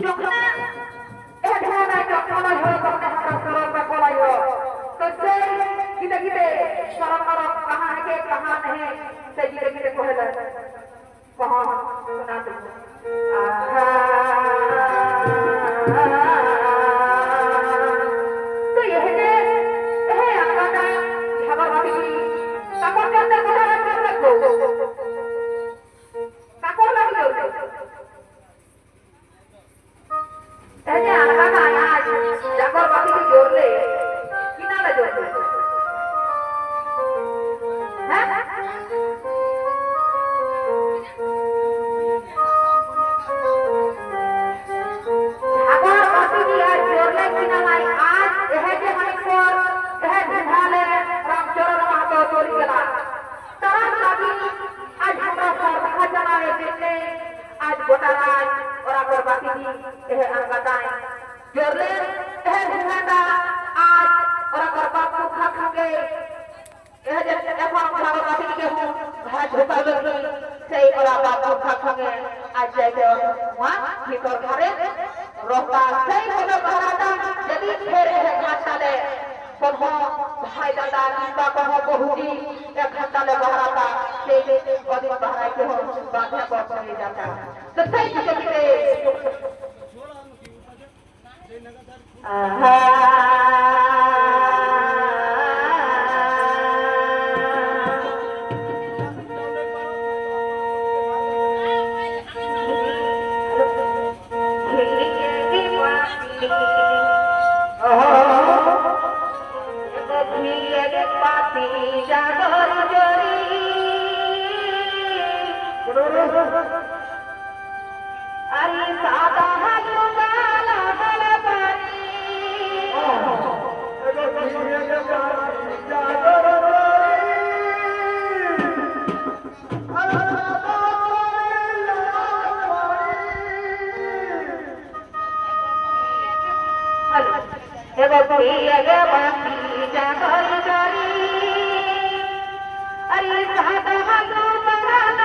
जोखना एक है जोखना हो करने हमारा सरल का कोलाई हो तो से किते किते सरल और कहां है के कहां नहीं से किते किते कोहला कहां सुना दो तो यह आपका का झगड़वादी काकोर के अंदर कोहला कर रखो काकोर लगी हो ऐसे आलका का आज झगड़वादी की जोर ले किना ले जोर हैं आज गोटाराज और अगरबत्ती जी यह अंगताएं जोरले यह घुमाता आज और अगरबत्ती को खा खा के यह जब एफाम अगरबत्ती के हूँ घर झुका लगी सही और अगरबत्ती को खा खा के आज जाके वहाँ भीतर घरे रोहता सही होने बहराता यदि फिर यह घाटा ले कहो भाई दादा निंदा कहो बहुजी एक घंटा ले बहराता से और दिन बहरा के हो बातें बहुत चली जाता तो सही किसे अरे सादा हलवाला हलवानी एगो पिएगे बाती जागर जरी अरे सादा हलवाला